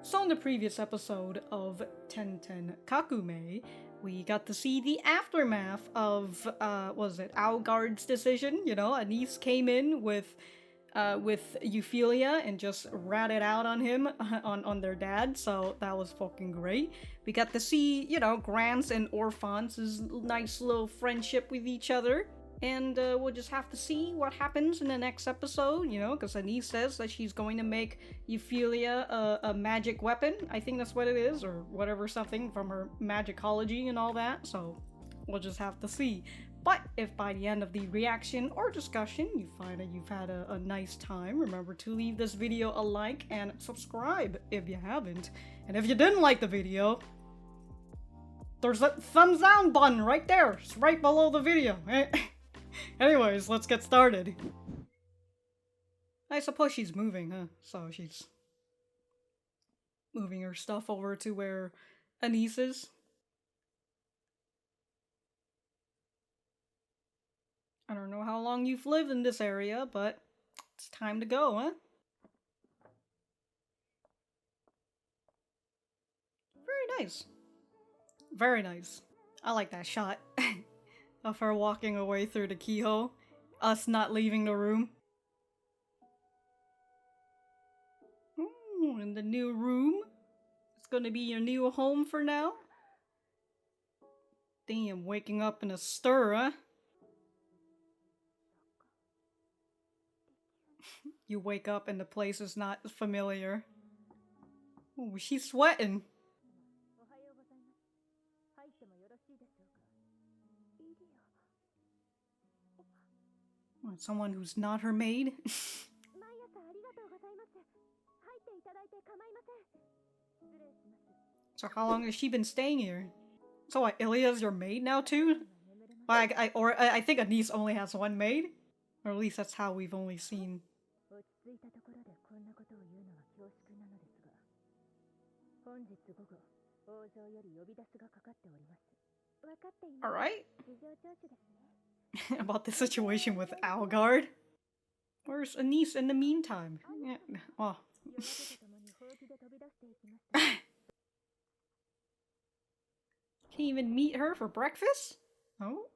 So in the previous episode of Tenten Kakumei, we got to see the aftermath of, was it Algard's decision? You know, Anis came in with Euphyllia and just ratted out on him, on their dad, so that was fucking great. We got to see, you know, Grants and Orphans' nice little friendship with each other. And we'll just have to see what happens in the next episode, you know, because Anis says that she's going to make Euphyllia a magic weapon. I think that's what it is, or whatever, something from her magicology and all that, so we'll just have to see. But if by the end of the reaction or discussion you find that you've had a nice time, remember to leave this video a like and subscribe if you haven't. And if you didn't like the video, there's a thumbs down button right there. It's right below the video. Anyways, let's get started. I suppose she's moving, huh? So she's moving her stuff over to where Anis is. I don't know how long you've lived in this area, but it's time to go, huh? Very nice. Very nice. I like that shot. Of her walking away through the keyhole. Us not leaving the room. Ooh, in the new room. It's gonna be your new home for now. Damn, waking up in a stir, huh? You wake up and the place is not familiar. Ooh, she's sweating. Someone who's not her maid? So how long has she been staying here? So what, Illia's your maid now too? I think Anis only has one maid? Or at least that's how we've only seen. Alright. About the situation with Algard. Where's Anis in the meantime? Yeah, oh. Can you even meet her for breakfast? Oh?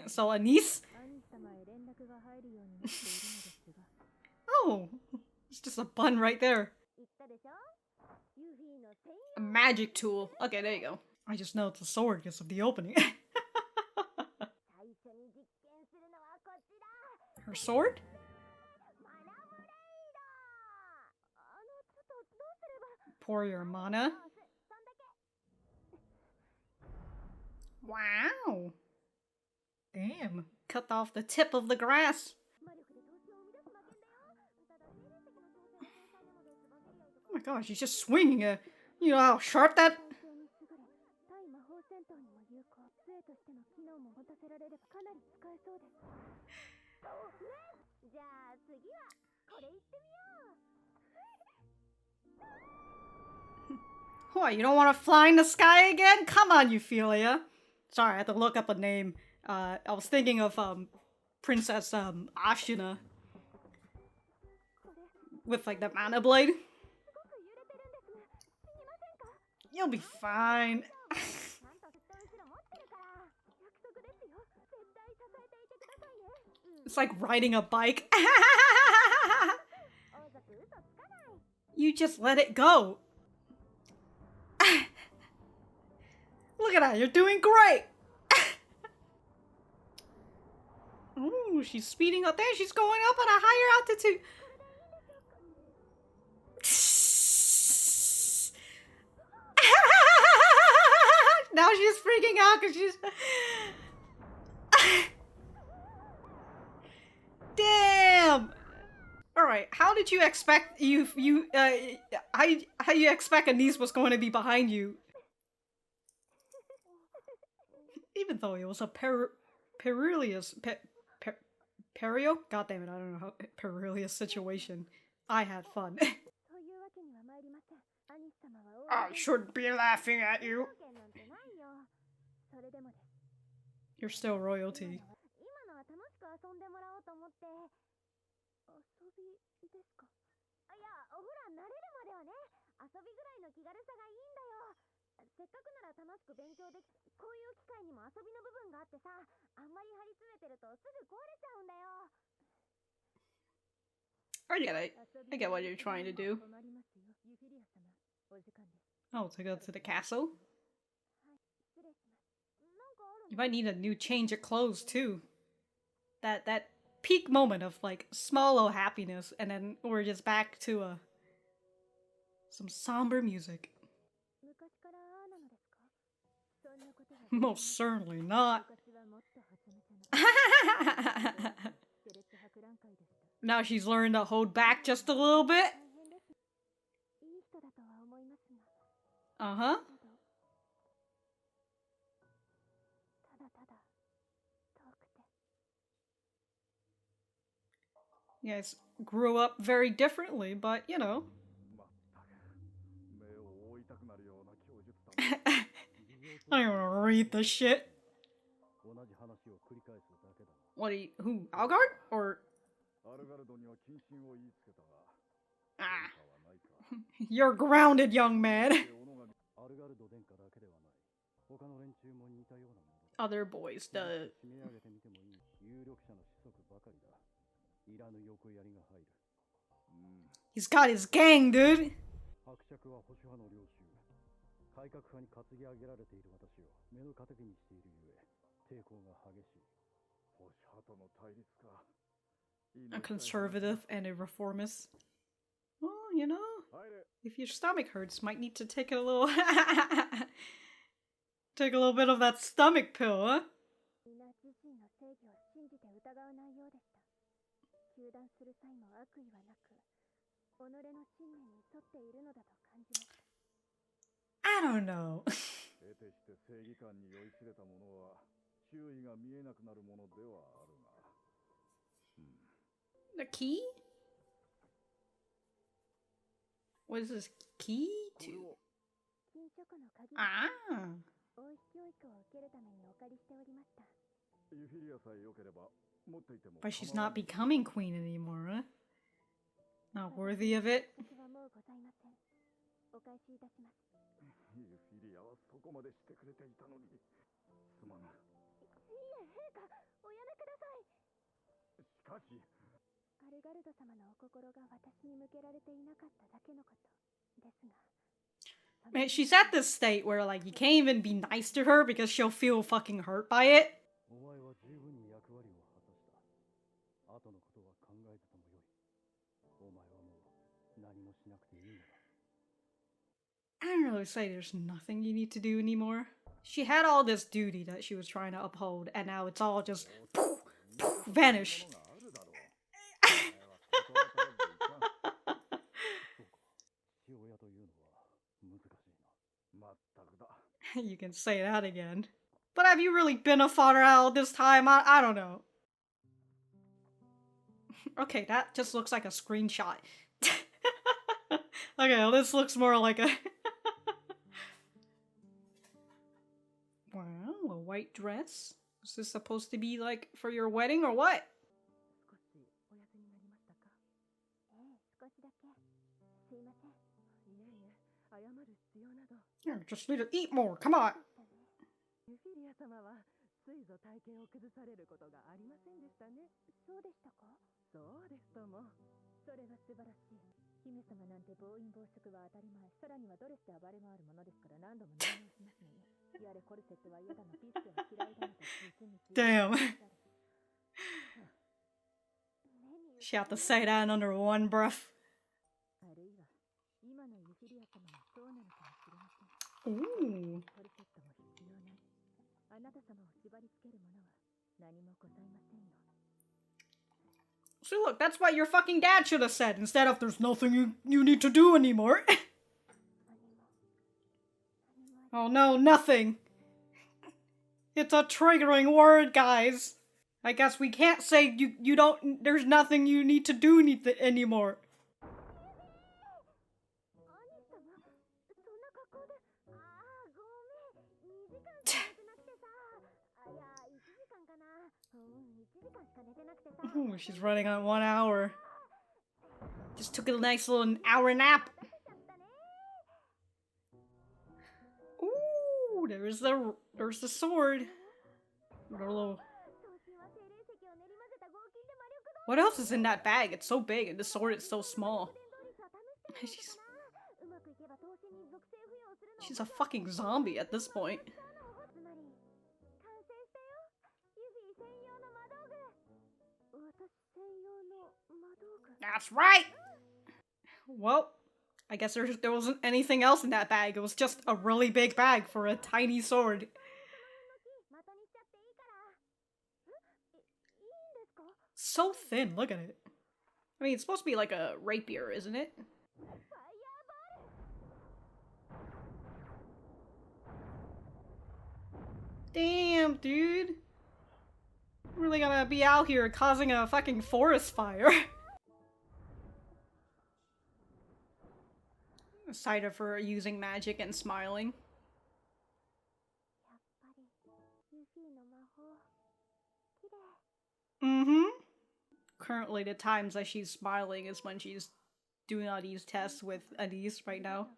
So Anis? Oh! It's just a bun right there. A magic tool. Okay, there you go. I just know it's a sword because of the opening. Her sword? Pour your mana. Wow. Damn. Cut off the tip of the grass. Oh my gosh, he's just swinging it. You know how sharp that... What, you don't want to fly in the sky again? Come on, Euphyllia. Sorry, I had to look up a name. I was thinking of Princess Ashina. With like the mana blade. You'll be fine. It's like riding a bike. You just let it go. Look at that, you're doing great. Ooh, she's speeding up there. She's going up at a higher altitude. Now she's freaking out because she's... Damn! Alright, how did you expect how you expect Anis was going to be behind you? Even though it was a perilous perio? God damn it, I don't know how perilous situation. I had fun. I shouldn't be laughing at you. You're still royalty. I get it. I get what you're trying to do. Oh, to go to the castle? You might need a new change of clothes too. That peak moment of like small little happiness, and then we're just back to some somber music. Most certainly not. Now she's learned to hold back just a little bit. Uh-huh. You guys grew up very differently, but you know. I don't even wanna read the shit. What are you, who? Algard? Or? Ah. You're grounded, young man. Other boys, the... He's got his gang, dude! A conservative and a reformist. Well, you know, if your stomach hurts, might need to take a little... take a little bit of that stomach pill, huh? I don't know. The key? What is this key to? Ah. But she's not becoming queen anymore, huh? Not worthy of it? Man, she's at this state where, like, you can't even be nice to her because she'll feel fucking hurt by it. I don't really say there's nothing you need to do anymore. She had all this duty that she was trying to uphold, and now it's all just poof, poof, vanish. You can say that again. But have you really been a father all this time? I don't know. Okay, that just looks like a screenshot. Okay, well, this looks more like a... Wow, a white dress? Is this supposed to be, like, for your wedding or what? Yeah, just need to eat more, come on! Damn. She had to say that under one breath. Ooh. So look, that's what your fucking dad should have said instead of there's nothing you need to do anymore. Oh no, nothing. It's a triggering word, guys. I guess we can't say you don't, there's nothing you need to do anymore. Ooh, she's running on 1 hour. Just took a nice little hour nap. Ooh, there's the sword. What else is in that bag? It's so big and the sword is so small. She's a fucking zombie at this point. That's right! Well, I guess there wasn't anything else in that bag. It was just a really big bag for a tiny sword. So thin, look at it. I mean, it's supposed to be like a rapier, isn't it? Damn, dude. Really gonna be out here causing a fucking forest fire. Aside of her using magic and smiling. Mm-hmm. Currently, the times that she's smiling is when she's doing all these tests with Anis right now.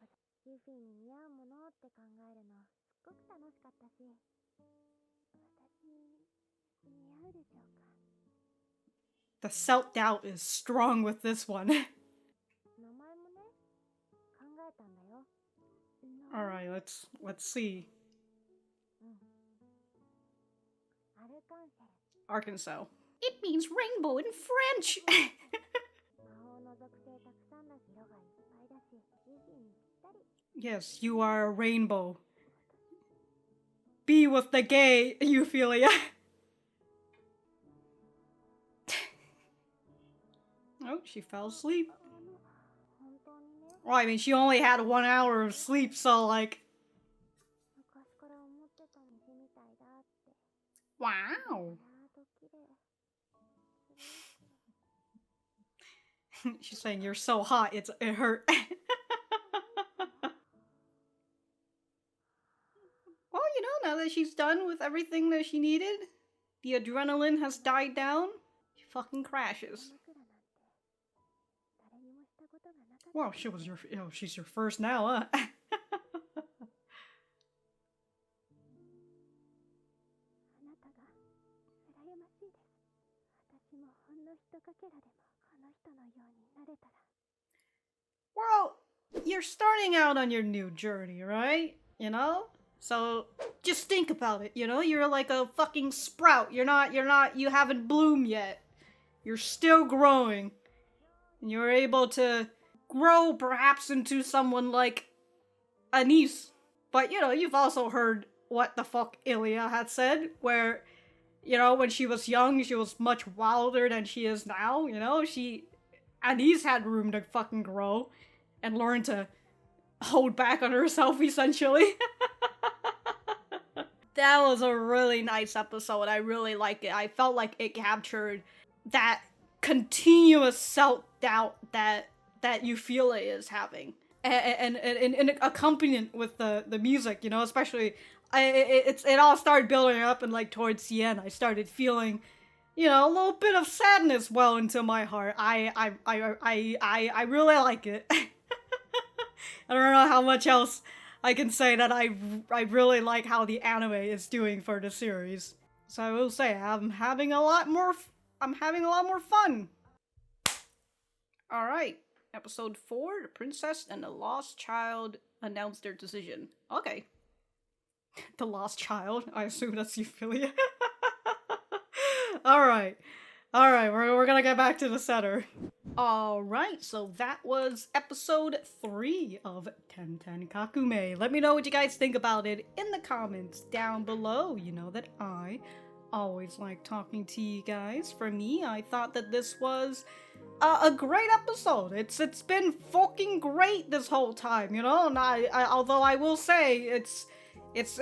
The self-doubt is strong with this one. Alright, let's see. Arc-en-ciel. It means rainbow in French! Yes, you are a rainbow. Be with the gay, Euphyllia. Oh, she fell asleep. Well, I mean, she only had 1 hour of sleep, so like... Wow. She's saying, you're so hot, it hurt. Well, you know, now that she's done with everything that she needed, the adrenaline has died down, she fucking crashes. Well, she's your first now, huh? Well, you're starting out on your new journey, right? You know? So, just think about it, you know? You're like a fucking sprout. You haven't bloomed yet. You're still growing. And you're able to grow perhaps into someone like Anis. But, you know, you've also heard what the fuck Illia had said, where, you know, when she was young, she was much wilder than she is now, you know? Anis had room to fucking grow and learn to hold back on herself, essentially. That was a really nice episode. I really like it. I felt like it captured that continuous self-doubt that Euphyllia is having. And accompanied with the music, you know, especially... It all started building up, and like towards the end, I started feeling, you know, a little bit of sadness well into my heart. I really like it. I don't know how much else I can say that I really like how the anime is doing for the series. So I will say I'm having a lot more fun. All right, episode 4: The Princess and the Lost Child announced their decision. Okay. The lost child? I assume that's Euphyllia. Alright, we're gonna get back to the center. Alright, so that was episode 3 of Tensei Kakumei. Let me know what you guys think about it in the comments down below. You know that I always like talking to you guys. For me, I thought that this was a great episode. It's been fucking great this whole time, you know? And although I will say it's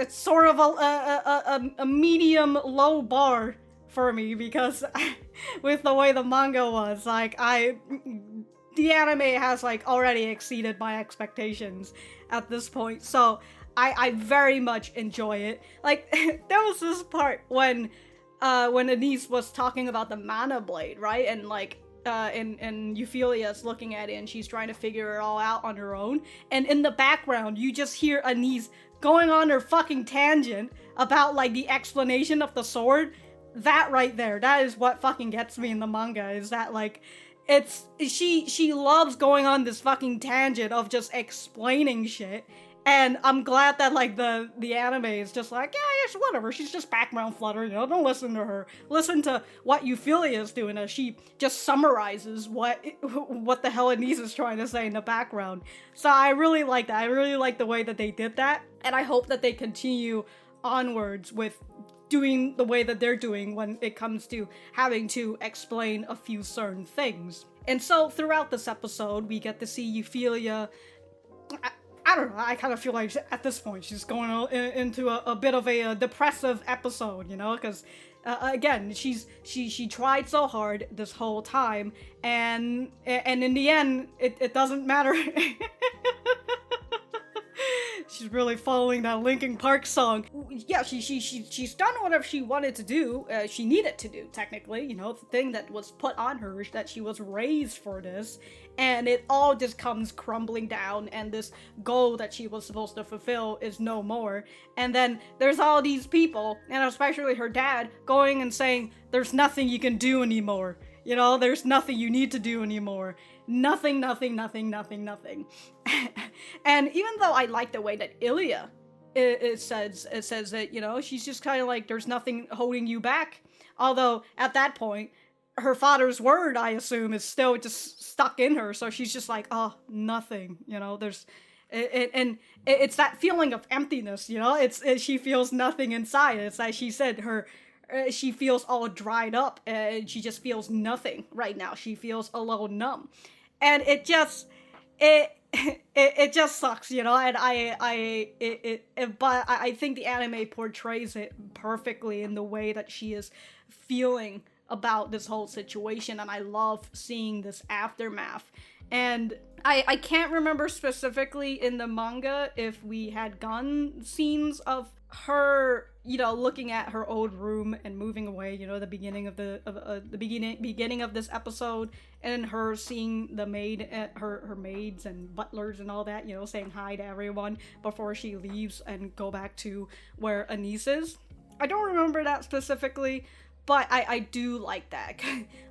sort of a medium low bar for me, because with the way the manga was, like, the anime has like already exceeded my expectations at this point, so I very much enjoy it. Like, there was this part when when Anis was talking about the mana blade, right? And like, and Euphyllia's looking at it and she's trying to figure it all out on her own. And in the background, you just hear Anis going on her fucking tangent about like the explanation of the sword. That right there, that is what fucking gets me in the manga, is that like, she loves going on this fucking tangent of just explaining shit. And I'm glad that, like, the anime is just like, yeah, whatever, she's just background flutter, don't listen to her. Listen to what Euphyllia is doing as she just summarizes what the hell Anis is trying to say in the background. So I really like that. I really like the way that they did that. And I hope that they continue onwards with doing the way that they're doing when it comes to having to explain a few certain things. And so throughout this episode, we get to see Euphyllia. I don't know, I kind of feel like at this point she's going into a bit of a depressive episode, because again, she tried so hard this whole time, and in the end, it doesn't matter. She's really following that Linkin Park song. Yeah, she's done whatever she wanted to do, she needed to do, technically, the thing that was put on her, that she was raised for this, and it all just comes crumbling down, and this goal that she was supposed to fulfill is no more. And then there's all these people, and especially her dad, going and saying, there's nothing you can do anymore. There's nothing you need to do anymore. Nothing. And even though I like the way that Illia, it says that, she's just kind of like, there's nothing holding you back. Although, at that point, her father's word, I assume, is still just stuck in her. So she's just like, oh, nothing, there's... it's that feeling of emptiness, she feels nothing inside. It's like she said, she feels all dried up, and she just feels nothing right now. She feels a little numb, and it just sucks, and but I think the anime portrays it perfectly in the way that she is feeling about this whole situation, and I love seeing this aftermath. And I can't remember specifically in the manga if we had gun scenes of her, looking at her old room and moving away, the beginning of the beginning of this episode, and her seeing the maid, her maids and butlers and all that, saying hi to everyone before she leaves and go back to where Anis is. I don't remember that specifically, but I do like that.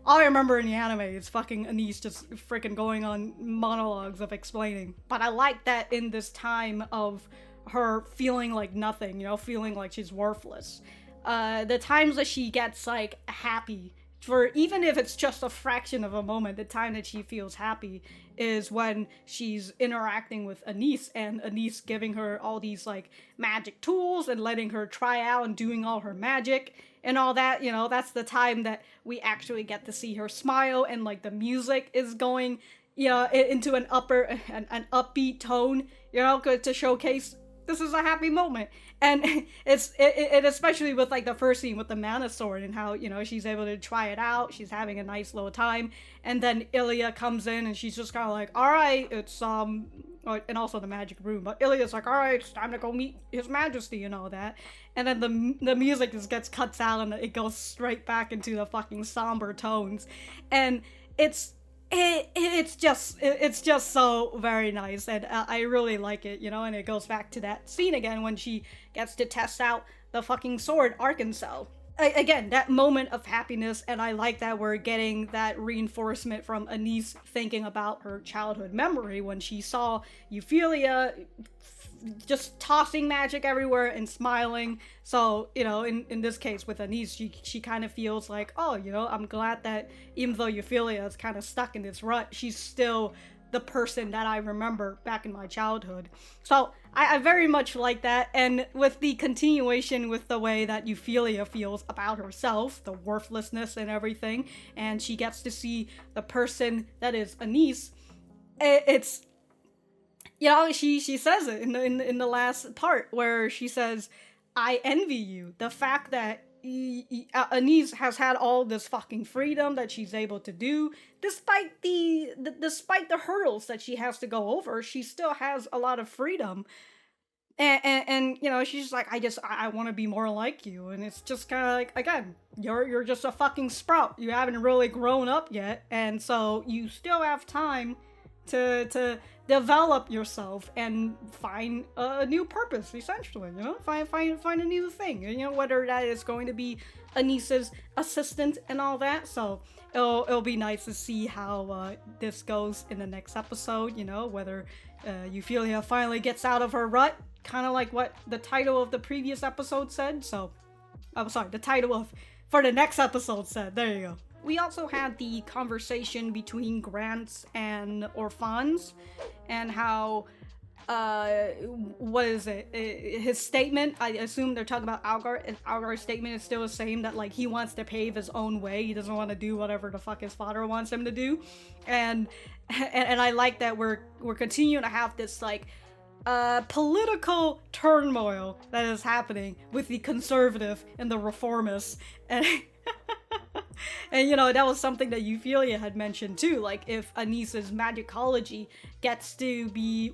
All I remember in the anime is fucking Anis just freaking going on monologues of explaining. But I like that in this time of her feeling like nothing, feeling like she's worthless. The times that she gets, like, happy, for even if it's just a fraction of a moment, the time that she feels happy is when she's interacting with Anis, and Anis giving her all these, like, magic tools and letting her try out and doing all her magic and all that. That's the time that we actually get to see her smile, and, like, the music is going, into an upbeat tone, to showcase this is a happy moment. And it especially with, like, the first scene with the mana sword, and how, she's able to try it out, she's having a nice little time, and then Illia comes in and she's just kind of like, alright, it's, and also the magic room, but Illia's like, alright, it's time to go meet His Majesty and all that, and then the music just gets cut out and it goes straight back into the fucking somber tones, and it's just so very nice, and I really like it, and it goes back to that scene again when she gets to test out the fucking sword, Arc-en-ciel. Again, that moment of happiness, and I like that we're getting that reinforcement from Anis thinking about her childhood memory when she saw Euphyllia just tossing magic everywhere and smiling. So, in this case with Anis, she kind of feels like, oh, I'm glad that even though Euphyllia is kind of stuck in this rut, she's still the person that I remember back in my childhood. So I very much like that, and with the continuation with the way that Euphyllia feels about herself, the worthlessness and everything, and she gets to see the person that is Anis, it's, she says it in the last part where she says, I envy you. The fact that Anis has had all this fucking freedom that she's able to do, despite the hurdles that she has to go over, she still has a lot of freedom. And you know, she's like, I want to be more like you. And it's just kind of like, again, you're just a fucking sprout. You haven't really grown up yet, and so you still have time to develop yourself and find a new purpose, essentially. You know, find a new thing. You know, whether that is going to be Anis's assistant and all that. So it'll be nice to see how this goes in the next episode. You know, whether Euphyllia finally gets out of her rut, kind of like what the title of the previous episode said. So, I'm sorry, the title of for the next episode said. There you go. We also had the conversation between Grants and Orphans, and how, what is it? His statement, I assume they're talking about Algard, and Algard's statement is still the same, that like he wants to pave his own way. He doesn't want to do whatever the fuck his father wants him to do. And I like that we're continuing to have this like political turmoil that is happening with the conservative and the reformists. And and you know, that was something that Euphyllia had mentioned too. Like, if Anis's magicology gets to be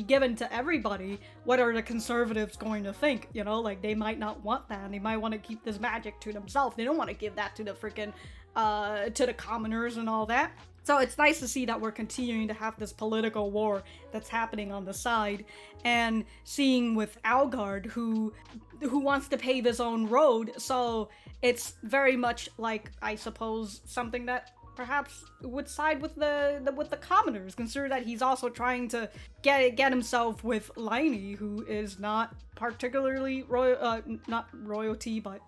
given to everybody, what are the conservatives going to think? You know, like, they might not want that, and they might want to keep this magic to themselves. They don't want to give that to the freaking to the commoners and all that. So it's nice to see that we're continuing to have this political war that's happening on the side, and seeing with Algard who wants to pave his own road. So it's very much like, I suppose, something that perhaps would side with the commoners, consider that he's also trying to get himself with Lainey, who is not particularly not royalty, but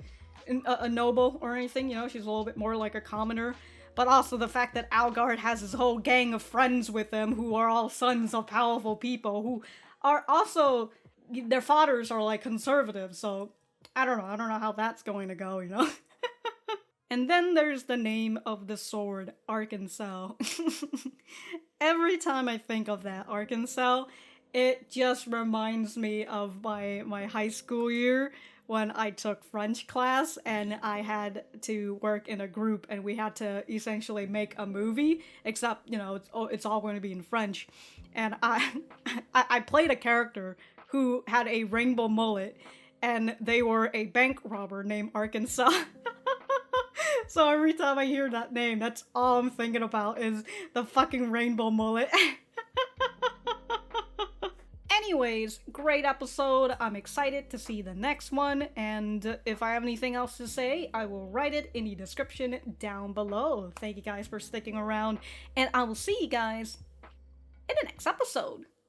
a noble or anything. You know, she's a little bit more like a commoner. But also the fact that Algard has his whole gang of friends with him who are all sons of powerful people who are also, their fathers are like conservatives. So I don't know how that's going to go, you know? And then there's the name of the sword, Arc-en-ciel. Every time I think of that Arc-en-ciel, it just reminds me of my high school year, when I took French class and I had to work in a group, and we had to essentially make a movie, except, you know, it's all going to be in French. And I played a character who had a rainbow mullet, and they were a bank robber named Arkansas. So every time I hear that name, that's all I'm thinking about is the fucking rainbow mullet. Anyways, great episode. I'm excited to see the next one, and if I have anything else to say, I will write it in the description down below. Thank you guys for sticking around, and I will see you guys in the next episode.